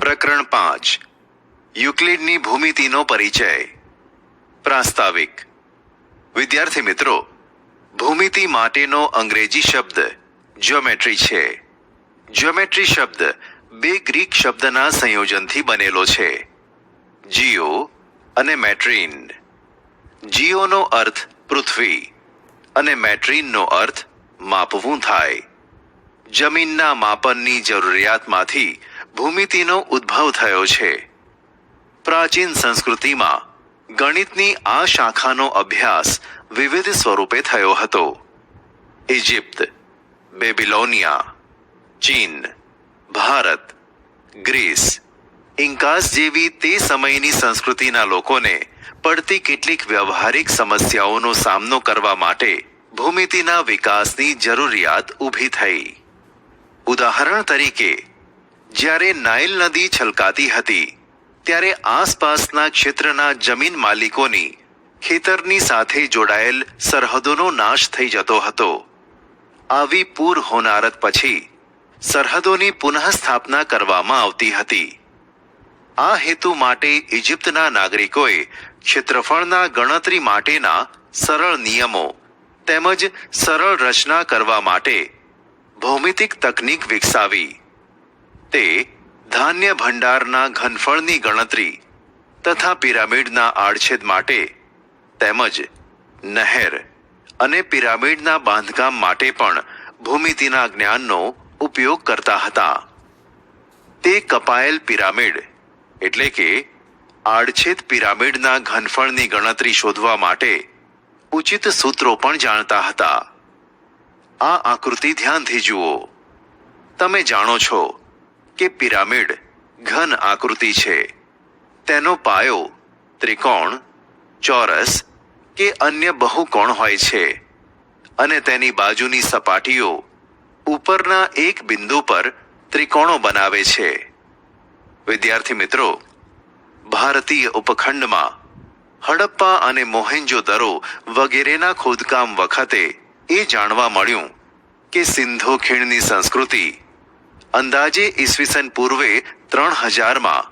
પ્રકરણ 5 યુક્લિડની ભૂમિતિનો પરિચય. પ્રાસ્તાવિક. વિદ્યાર્થી મિત્રો, ભૂમિતિ માટેનો અંગ્રેજી શબ્દ જ્યોમેટ્રી છે. જ્યોમેટ્રી શબ્દ બે ગ્રીક શબ્દના સંયોજનથી બનેલો છે, જીઓ અને મેટ્રીન. જીઓનો અર્થ પૃથ્વી અને મેટ્રીનનો અર્થ માપવું થાય. જમીનના માપનની જરૂરિયાતમાંથી ભૂમિતિનો ઉદ્ભવ થયો છે. પ્રાચીન સંસ્કૃતિમાં ગણિતની આ શાખાનો અભ્યાસ વિવિધ સ્વરૂપે થયો હતો. ઇજિપ્ત, બેબિલોનિયા, ચીન, ભારત, ગ્રીસ, ઇન્કાસ જેવી તે સમયની સંસ્કૃતિના લોકોને પડતી કેટલીક વ્યવહારિક સમસ્યાઓનો સામનો કરવા માટે ભૂમિતિના વિકાસની જરૂરિયાત ઊભી થઈ. ઉદાહરણ તરીકે, જ્યારે નાઇલ નદી છલકાતી હતી ત્યારે આસપાસના ક્ષેત્રના જમીન માલિકોની ખેતરની સાથે જોડાયેલ સરહદોનો નાશ થઈ જતો હતો. આવી પૂર હોનારત પછી સરહદોની પુનઃસ્થાપના કરવામાં આવતી હતી. આ હેતુ માટે ઇજિપ્તના નાગરિકોએ ક્ષેત્રફળના ગણતરી માટેના સરળ નિયમો તેમજ સરળ રચના કરવા માટે ભૌમિતિક તકનીક વિકસાવી. તે ધાન્ય ભંડારના ઘનફળની ગણતરી તથા પિરામિડના આડછેદ માટે તેમજ નહેર અને પિરામિડના બાંધકામ માટે પણ ભૂમિતિના જ્ઞાનનો ઉપયોગ કરતા હતા. તે કપાયેલ પિરામિડ એટલે કે આડછેદ પિરામિડના ઘનફળની ગણતરી શોધવા માટે ઉચિત સૂત્રો પણ જાણતા હતા. આ આકૃતિ ધ્યાનથી જુઓ. તમે જાણો છો કે પિરામિડ ઘન આકૃતિ છે. તેનો પાયો ત્રિકોણ, ચોરસ કે અન્ય બહુકોણ હોય છે અને તેની બાજુની સપાટીઓ ઉપરના એક બિંદુ પર ત્રિકોણો બનાવે છે. વિદ્યાર્થી મિત્રો, ભારતીય ઉપખંડમાં હડપ્પા અને મોહેન્જો-દરો વગેરેના ખોદકામ વખતે એ જાણવા મળ્યું કે સિંધુ ખીણની સંસ્કૃતિ અંદાજે ઈસવીસન પૂર્વે 3000માં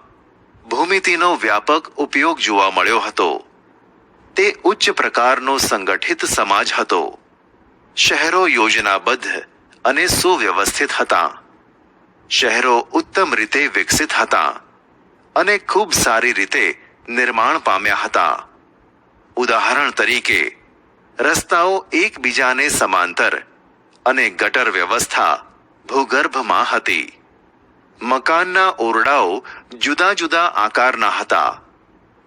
ભૂમિતિનો વ્યાપક ઉપયોગ જોવા મળ્યો હતો. તે ઉચ્ચ પ્રકારનો સંગઠિત સમાજ હતો. શહેરો યોજનાબદ્ધ અને સુવ્યવસ્થિત હતા. શહેરો ઉત્તમ રીતે વિકસિત હતા અને ખૂબ સારી રીતે નિર્માણ પામ્યા હતા. ઉદાહરણ તરીકે, રસ્તાઓ એકબીજાને સમાંતર અને ગટર વ્યવસ્થા ભૂગર્ભમાં હતી. મકાનના ઓરડાઓ જુદા જુદા આકારના હતા.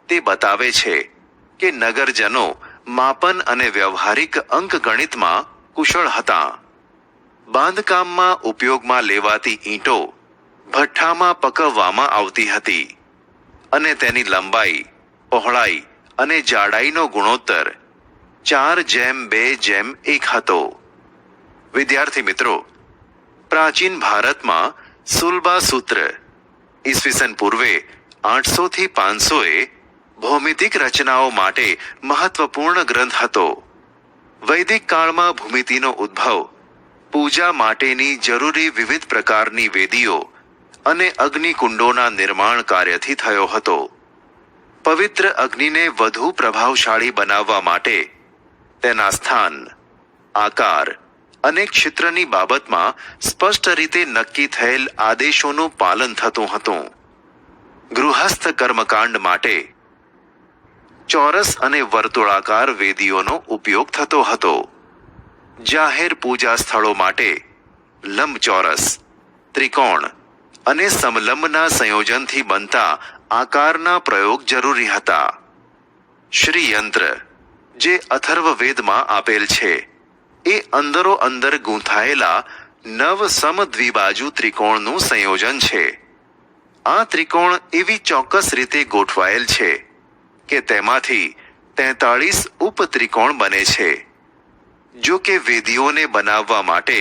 તે બતાવે છે કે નગરજનો માપન અને વ્યવહારિક અંકગણિતમાં કુશળ હતા. બાંધકામમાં ઉપયોગમાં લેવાતી ઈંટો ભઠ્ઠામાં પકવવામાં આવતી હતી અને તેની લંબાઈ, પહોળાઈ અને જાડાઈનો ગુણોત્તર 4:2:1 હતો. વિદ્યાર્થી મિત્રો, પ્રાચીન ભારતમાં સુલબા સૂત્ર ઈસવીસન પૂર્વે 800 થી 500 ભૌમિતિક રચનાઓ માટે મહત્વપૂર્ણ ગ્રંથ હતો. વૈદિક કાળમાં ભૂમિતિનો ઉદ્ભવ પૂજા માટેની જરૂરી વિવિધ પ્રકારની વેદીઓ અને અગ્નિકુંડોના નિર્માણ કાર્યથી થયો હતો. પવિત્ર અગ્નિને વધુ પ્રભાવશાળી બનાવવા માટે તેના સ્થાન, આકાર અને ક્ષેત્રની બાબતમાં સ્પષ્ટ રીતે નક્કી થયેલ આદેશોનું પાલન થતું હતું. ગૃહસ્થ કર્મકાંડ માટે ચોરસ અને વર્તુળાકાર વેદીઓનો ઉપયોગ થતો હતો. જાહેર પૂજા સ્થળો માટે લંબચોરસ, ત્રિકોણ અને સમલંબના સંયોજનથી બનતા આકારના પ્રયોગ જરૂરી હતા. શ્રીયંત્ર, જે અથર્વવેદમાં આપેલ છે, એ અંદરો અંદર ગૂંથાયેલા 9 સમદ્વિબાજુ ત્રિકોણનું સંયોજન છે. આ ત્રિકોણ એવી ચોક્કસ રીતે ગોઠવાયેલ છે કે તેમાંથી 43 ઉપત્રિકોણ બને છે. જો કે વેદીઓને બનાવવા માટે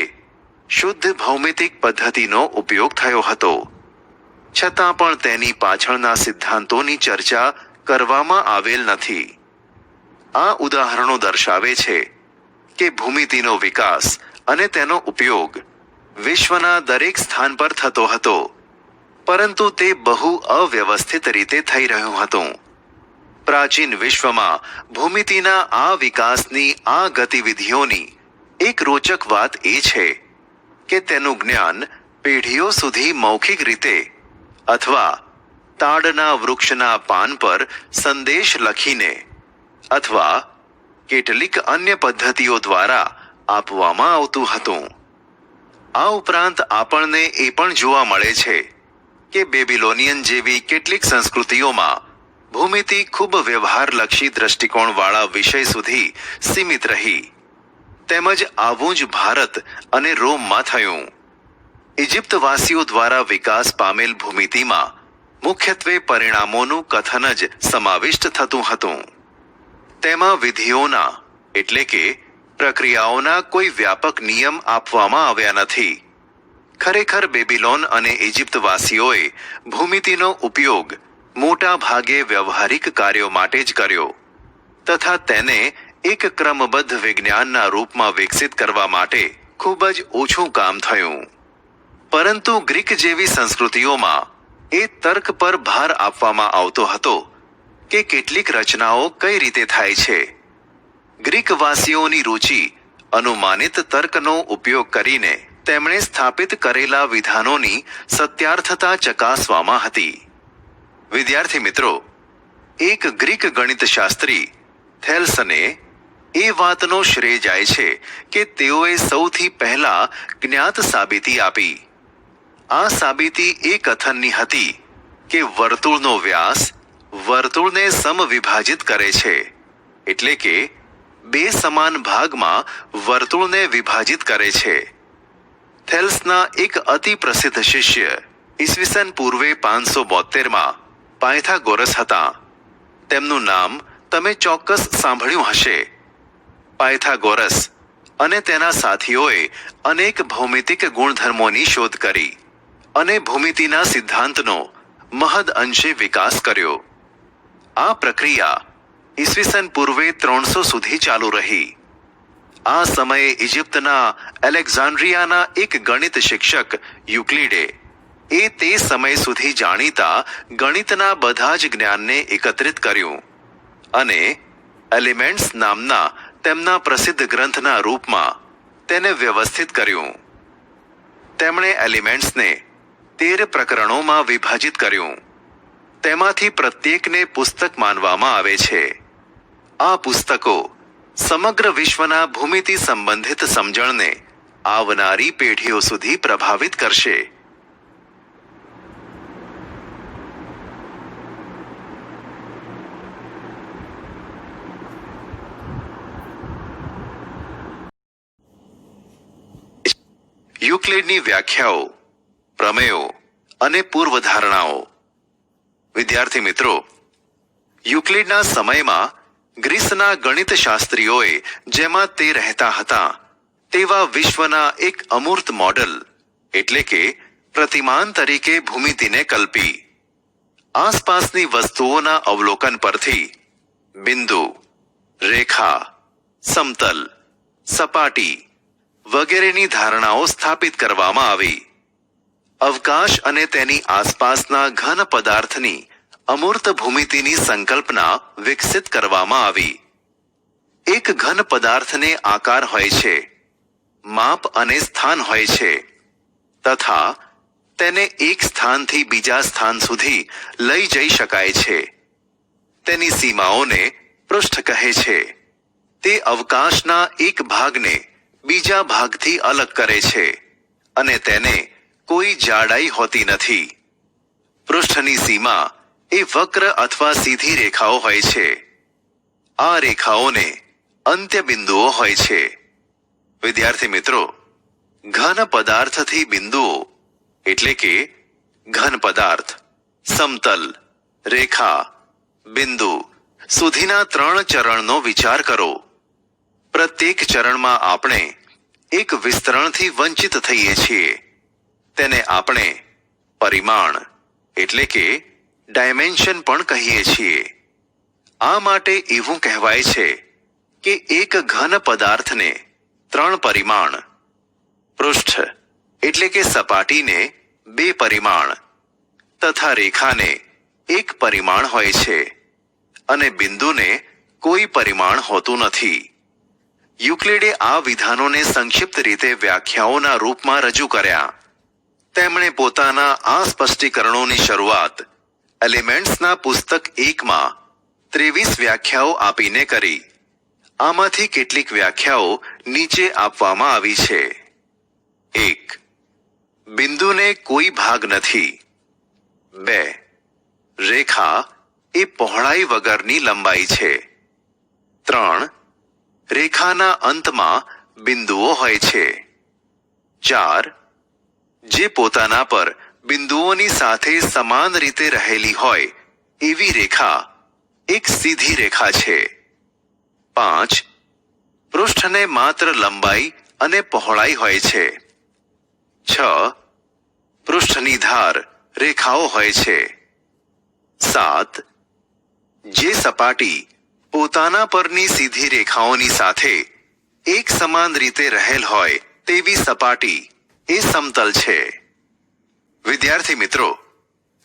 શુદ્ધ ભૌમિતિક પદ્ધતિનો ઉપયોગ થયો હતો, છતાં પણ તેની પાછળના સિદ્ધાંતોની ચર્ચા કરવામાં આવેલ નથી. આ ઉદાહરણો દર્શાવે છે કે ભૂમિતિનો વિકાસ અને તેનો ઉપયોગ વિશ્વના દરેક સ્થાન પર થતો હતો પરંતુ તે બહુ અવ્યવસ્થિત રીતે થઈ રહ્યું હતું. પ્રાચીન વિશ્વમાં ભૂમિતિના આ વિકાસની આ ગતિવિધિઓની એક રોચક વાત એ છે કે તેનું જ્ઞાન પેઢીઓ સુધી મૌખિક રીતે અથવા તાડના વૃક્ષના પાન પર સંદેશ લખીને અથવા કેટલીક અન્ય પદ્ધતિઓ દ્વારા આપવામાં આવતું હતું. આ ઉપરાંત આપણને એ પણ જોવા મળે છે કે બેબીલોનિયન જેવી કેટલીક સંસ્કૃતિઓમાં ભૂમિતિ ખૂબ વ્યવહારલક્ષી દ્રષ્ટિકોણવાળા વિષય સુધી સીમિત રહી. તેમજ આવું જ ભારત અને રોમમાં થયું. ઇજિપ્તવાસીઓ દ્વારા વિકાસ પામેલ ભૂમિતિમાં મુખ્યત્વે પરિણામોનું કથન જ સમાવિષ્ટ થતું હતું. તેમાં વિધિઓના એટલે કે પ્રક્રિયાઓના કોઈ વ્યાપક નિયમ આપવામાં આવ્યા નથી. ખરેખર બેબીલોન અને ઇજિપ્તવાસીઓએ ભૂમિતિનો ઉપયોગ મોટા ભાગે વ્યવહારિક કાર્યો માટે જ કર્યો તથા તેને એક ક્રમબદ્ધ વિજ્ઞાનના રૂપમાં વિકસિત કરવા માટે ખૂબ જ ઓછું કામ થયું. પરંતુ ગ્રીક જેવી સંસ્કૃતિઓમાં એ તર્ક પર ભાર આપવામાં આવતો હતો કે કેટલીક રચનાઓ કઈ રીતે થાય છે. ગ્રીકવાસીઓની રુચિ અનુમાનિત તર્કનો ઉપયોગ કરીને તેમણે સ્થાપિત કરેલા વિધાનોની સત્યાર્થતા ચકાસવામાં હતી. વિદ્યાર્થી મિત્રો, એક ગ્રીક ગણિતશાસ્ત્રી થેલ્સને એ વાતનો શ્રેય જાય છે કે તેઓએ સૌથી પહેલા જ્ઞાત સાબિતી આપી. આ સાબિતી એ કથનની હતી કે વર્તુળનો વ્યાસ વર્તુળને સમવિભાજિત કરે છે, એટલે કે બે સમાન ભાગમાં વર્તુળને વિભાજિત કરે છે. થેલ્સના એક અતિ પ્રસિદ્ધ શિષ્ય ઈસવીસન પૂર્વે 572માં પાયથાગોરસ હતા. તેમનું નામ તમે ચોક્કસ સાંભળ્યું હશે. પાયથાગોરસ અને તેના સાથીઓએ અનેક ભૌમિતિક ગુણધર્મોની શોધ કરી અને ભૂમિતિના સિદ્ધાંતનો મહદ અંશે વિકાસ કર્યો. આ પ્રક્રિયા ઈસવીસન પૂર્વે 300 સુધી ચાલુ રહી. આ સમયે ઇજિપ્તના એલેક્ઝાન્ડ્રિયાના એક ગણિત શિક્ષક યુક્લિડે એ તે સમય સુધી જાણીતા ગણિતના બધા જ જ્ઞાનને એકત્રિત કર્યું અને એલિમેન્ટ્સ નામના તેમના પ્રસિદ્ધ ગ્રંથના રૂપમાં તેને વ્યવસ્થિત કર્યું. તેમણે એલિમેન્ટ્સને 13 પ્રકરણોમાં વિભાજિત કર્યું. તેમાંથી પ્રત્યેકને પુસ્તક માનવામાં આવે છે. આ પુસ્તકો સમગ્ર વિશ્વના ભૂમિતિ સંબંધિત સમજણને આવનારી પેઢીઓ સુધી પ્રભાવિત કરશે. યુક્લિડની વ્યાખ્યાઓ, પ્રમેયો અને પૂર્વધારણાઓ. વિદ્યાર્થી મિત્રો, યુક્લિડના સમયમાં ગ્રીસના ગણિતશાસ્ત્રીઓએ જેમાં તે રહેતા હતા તેવા વિશ્વના એક અમૂર્ત મોડલ એટલે કે પ્રતિમાન તરીકે ભૂમિતિને કલ્પી. આસપાસની વસ્તુઓના અવલોકન પરથી બિંદુ, રેખા, સમતલ, સપાટી વગેરેની ધારણાઓ સ્થાપિત કરવામાં આવી. અવકાશ અને તેની આસપાસના ઘન પદાર્થની અમૂર્ત ભૂમિતિની સંકલ્પના વિકસિત કરવામાં આવી. એક ઘન પદાર્થને આકાર હોય છે, માપ અને સ્થાન હોય છે તથા તેને એક સ્થાનથી બીજા સ્થાન સુધી લઈ જઈ શકાય છે. તેની સીમાઓને પૃષ્ઠ કહે છે. તે અવકાશના એક ભાગને બીજા ભાગથી અલગ કરે છે અને તેને કોઈ જાડાઈ હોતી નથી. પૃષ્ઠની સીમા એ વક્ર અથવા સીધી રેખાઓ હોય છે. આ રેખાઓને અંત્ય બિંદુઓ હોય છે. વિદ્યાર્થી મિત્રો, ઘન પદાર્થથી બિંદુઓ એટલે કે ઘન પદાર્થ, સમતલ, રેખા, બિંદુ સુધીના 3 ચરણનો વિચાર કરો. પ્રત્યેક ચરણમાં આપણે એક વિસ્તરણથી વંચિત થઈએ છીએ. તેને આપણે પરિમાણ એટલે કે ડાયમેન્શન પણ કહીએ છીએ. આ માટે એવું કહેવાય છે કે એક ઘન પદાર્થને 3 પરિમાણ, પૃષ્ઠ એટલે કે સપાટીને 2 પરિમાણ, તથા રેખાને એક પરિમાણ હોય છે અને બિંદુને કોઈ પરિમાણ હોતું નથી. યુક્લિડે આ વિધાનોને સંક્ષિપ્ત રીતે વ્યાખ્યાઓના રૂપમાં રજૂ કર્યા. તેમણે પોતાના આ સ્પષ્ટીકરણોની શરૂઆત એલિમેન્ટ્સના પુસ્તક 1માં 23 વ્યાખ્યાઓ આપીને કરી. આમાંથી કેટલીક વ્યાખ્યાઓ નીચે આપવામાં આવી છે. 1. બિંદુને કોઈ ભાગ નથી. 2. રેખા એ પહોળાઈ વગરની લંબાઈ છે. 3. રેખાના અંતમાં બિંદુઓ હોય છે. 4. જે પોતાના પર બિંદુઓની સાથે સમાન રીતે રહેલી હોય એવી રેખા એક સીધી રેખા છે. 5. પૃષ્ઠને માત્ર લંબાઈ અને પહોળાઈ હોય છે. 6. પૃષ્ઠની ધાર રેખાઓ હોય છે. 7. જે સપાટી પોતાના પરની સીધી રેખાઓની સાથે એક સમાન રીતે રહેલ હોય તેવી સપાટી એ સમતલ છે. વિદ્યાર્થી મિત્રો,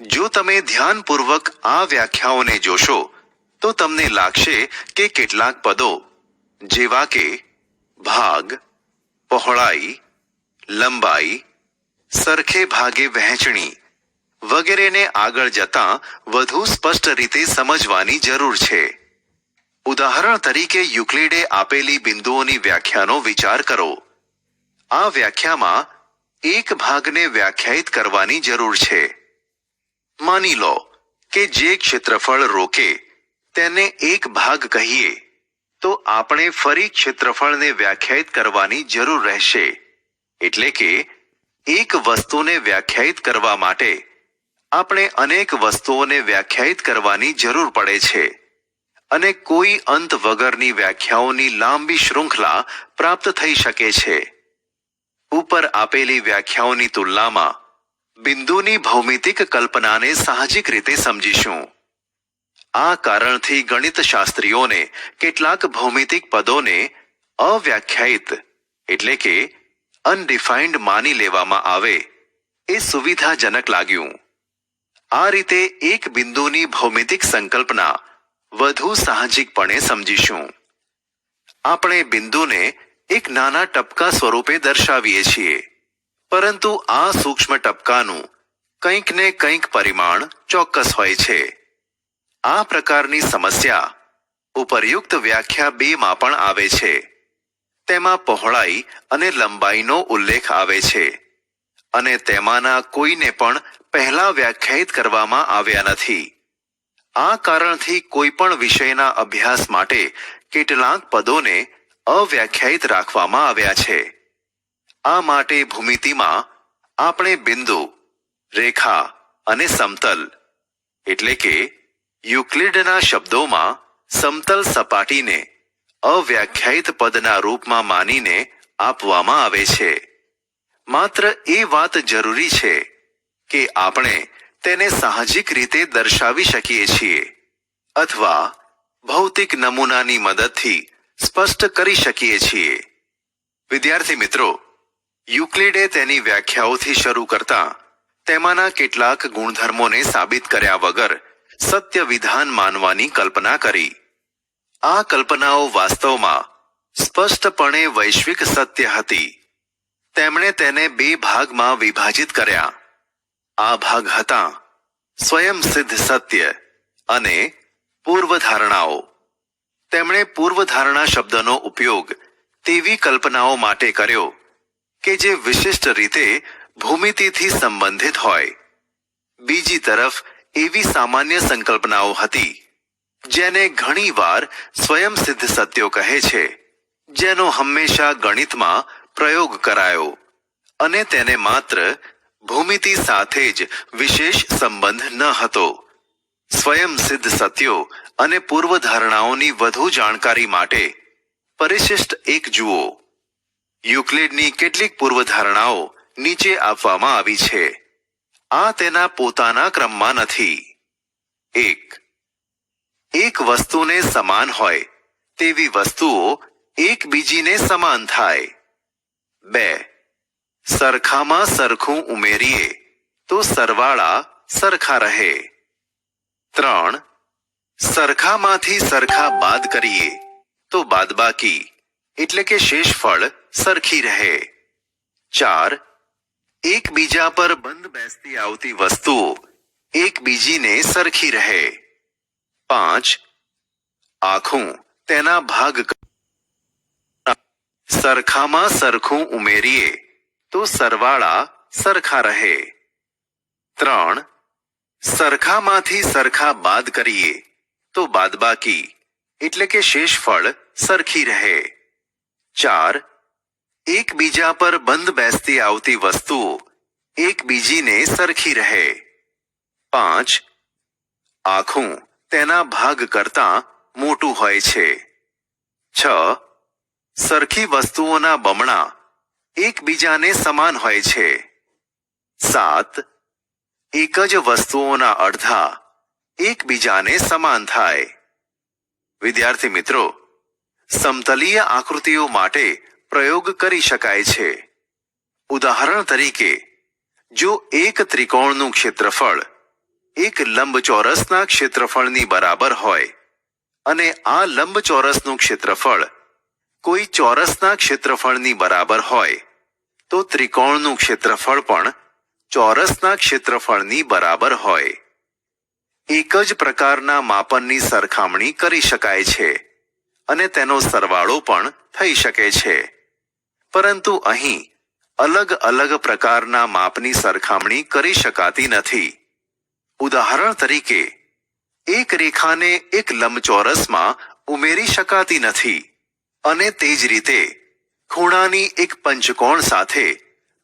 જો તમે ધ્યાનપૂર્વક આ વ્યાખ્યાઓને જોશો તો તમને લાગશે કે કેટલાક પદો જેવા કે ભાગ, પહોળાઈ, લંબાઈ, સરખે ભાગે વહેંચણી વગેરેને આગળ જતાં વધુ સ્પષ્ટ રીતે સમજવાની જરૂર છે. ઉદાહરણ તરીકે યુક્લિડે આપેલી બિંદુઓની વ્યાખ્યાનો વિચાર કરો. આ વ્યાખ્યામાં એક ભાગને વ્યાખ્યાયિત કરવાની જરૂર છે. માની લો કે જે ક્ષેત્રફળ રોકે તેને એક ભાગ કહીએ તો આપણે ફરી ક્ષેત્રફળને વ્યાખ્યાયિત કરવાની જરૂર રહેશે. એટલે કે એક વસ્તુને વ્યાખ્યાયિત કરવા માટે આપણે અનેક વસ્તુઓને વ્યાખ્યાયિત કરવાની જરૂર પડે છે અને કોઈ અંત વગરની વ્યાખ્યાઓની લાંબી શૃંખલા પ્રાપ્ત થઈ શકે છે. ઉપર આપેલી વ્યાખ્યાઓની તુલનામાં બિંદુની ભૌમિતિક કલ્પનાને સાહજિક રીતે સમજીશું. આ કારણથી ગણિતશાસ્ત્રીઓને કેટલાક ભૌમિતિક પદોને અવ્યાખ્યાયિત એટલે કે અનડિફાઇન્ડ માની લેવામાં આવે એ સુવિધાજનક લાગ્યું. આ રીતે એક બિંદુની ભૌમિતિક સંકલ્પના વધુ સાહજિકપણે સમજીશું. આપણે બિંદુને એક નાના ટપકા સ્વરૂપે દર્શાવીએ છીએ, પરંતુ આ સૂક્ષ્મ ટપકાનું કંઈક ને કંઈક પરિમાણ ચોક્કસ હોય છે. આ પ્રકારની સમસ્યા ઉપરયુક્ત વ્યાખ્યા 2માં પણ આવે છે. તેમાં પહોળાઈ અને લંબાઈનો ઉલ્લેખ આવે છે અને તેમાંના કોઈને પણ પહેલા વ્યાખ્યાયિત કરવામાં આવ્યા નથી. આ કારણથી કોઈ પણ વિષયના અભ્યાસ માટે કેટલાક પદોને અવ્યાખ્યાયિત રાખવામાં આવ્યા છે. આ માટે ભૂમિતિમાં આપણે બિંદુ, રેખા અને સમતલ એટલે કે યુક્લિડના શબ્દોમાં સમતલ સપાટીને અવ્યાખ્યાયિત પદના રૂપમાં માનીને આપવામાં આવે છે. માત્ર એ વાત જરૂરી છે કે આપણે તેને સાહજિક રીતે દર્શાવી શકીએ છીએ અથવા ભૌતિક નમૂનાની મદદથી સ્પષ્ટ કરી શકીએ છીએ. વિદ્યાર્થી મિત્રો, યુક્લિડે તેની વ્યાખ્યાઓથી શરૂ કરતા તેમાંના કેટલાક ગુણધર્મોને સાબિત કર્યા વગર સત્ય વિધાન માનવાની કલ્પના કરી. આ કલ્પનાઓ વાસ્તવમાં સ્પષ્ટપણે વૈશ્વિક સત્ય હતી. તેમણે તેને 2 ભાગમાં વિભાજિત કર્યા. આ ભાગ હતા સ્વયંસિદ્ધ સત્ય અને પૂર્વધારણાઓ. તેમણે પૂર્વધારણા શબ્દનો ઉપયોગ તેવી કલ્પનાઓ માટે કર્યો કે જે વિશિષ્ટ રીતે ભૂમિતિથી સંબંધિત હોય. બીજી તરફ એવી સામાન્ય સંકલ્પનાઓ હતી જેને ઘણીવાર સ્વયંસિદ્ધ સત્યો કહે છે, જેનો હંમેશા ગણિતમાં પ્રયોગ કરાયો અને તેને માત્ર ભૂમિતિ સાથે જ વિશેષ સંબંધ ન હતો. સ્વયંસિદ્ધ સત્યો અને પૂર્વધારણાઓની વધુ જાણકારી માટે પરિશિષ્ટ 1 જુઓ. યુક્લિડની કેટલીક પૂર્વધારણાઓ નીચે આપવામાં આવી છે. આ તેના પોતાના ક્રમમાં નથી. 1. એક વસ્તુને સમાન હોય તેવી વસ્તુઓ એકબીજીને સમાન થાય. 2. સરખામાં સરખું ઉમેરીએ તો સરવાળા સરખા રહે. 3. સરખામાંથી સરખા બાદ કરીએ તો બાદબાકી એટલે કે શેષફળ સરખી રહે. 4. એકબીજા પર બંધ બેસતી આવતી વસ્તુઓ એકબીજીને સરખી રહે. 5. આખું તેના ભાગ સરખામાં સરખું ઉમેરીએ તો સરવાળા સરખા રહે. 3. સરખામાંથી સરખા બાદ કરીએ તો બાદબાકી એટલે કે શેષફળ સરખી રહે. 4. એકબીજા પર બંધ બેસતી આવતી વસ્તુઓ એકબીજીને સરખી રહે. 5. આખું તેના ભાગ કરતાં મોટું હોય છે. 6. સરખી વસ્તુઓના બમણા એકબીજાને સમાન હોય છે. 7. એક જ વસ્તુઓના અડધા એકબીજાને સમાન થાય. વિદ્યાર્થી મિત્રો, સમતલીય આકૃતિઓ માટે પ્રયોગ કરી શકાય છે. ઉદાહરણ તરીકે, જો એક ત્રિકોણનું ક્ષેત્રફળ એક લંબચોરસના ક્ષેત્રફળની બરાબર હોય અને આ લંબચોરસનું ક્ષેત્રફળ કોઈ ચોરસના ક્ષેત્રફળની બરાબર હોય તો ત્રિકોણનું ક્ષેત્રફળ પણ ચોરસના ક્ષેત્રફળની બરાબર હોય. એક જ પ્રકારના માપનની સરખામણી કરી શકાય છે અને તેનો સરવાળો પણ થઈ શકે છે. પરંતુ અહીં અલગ અલગ પ્રકારના માપની સરખામણી કરી શકાતી નથી. ઉદાહરણ તરીકે, એક રેખાને એક લંબચોરસમાં ઉમેરી શકાતી નથી અને તે જ રીતે ખૂણાની એક પંચકોણ સાથે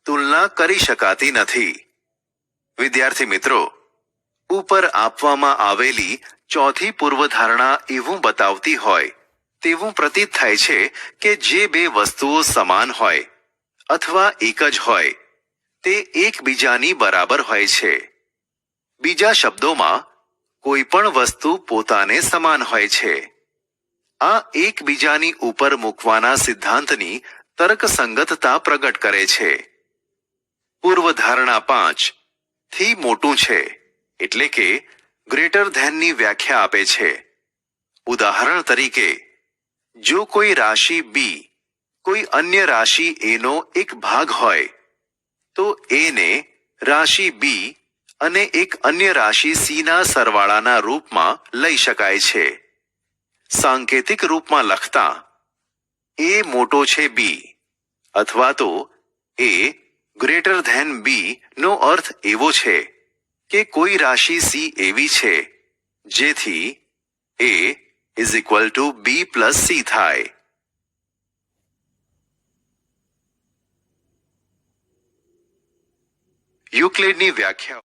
તુલના કરી શકાતી નથી. વિદ્યાર્થી મિત્રો, ઉપર આપવામાં આવેલી ચોથી પૂર્વધારણા એવું બતાવતી હોય તેવું પ્રતીત થાય છે કે જે બે વસ્તુઓ સમાન હોય અથવા એક જ હોય તે એકબીજાની બરાબર હોય છે. બીજા શબ્દોમાં, કોઈ પણ વસ્તુ પોતાને સમાન હોય છે. આ એકબીજાની ઉપર મૂકવાના સિદ્ધાંતની તર્કસંગતતા પ્રગટ કરે છે. પૂર્વધારણા 5 થી મોટું છે એટલે કે ગ્રેટર ધેનની વ્યાખ્યા આપે છે. ઉદાહરણ તરીકે, જો કોઈ રાશિ બી કોઈ અન્ય રાશિ એ નો એક ભાગ હોય તો એ ને રાશિ બી અને એક અન્ય રાશિ સી ના સરવાળાના રૂપમાં લઈ શકાય છે. સાંકેતિક રૂપમાં લખતા એ મોટો છે બી અથવા તો એ ગ્રેટર ધેન બી નો અર્થ એવો છે કે કોઈ રાશિ સી એવી છે જેથી A is equal to B plus C થાય. યુક્લિડની વ્યાખ્યા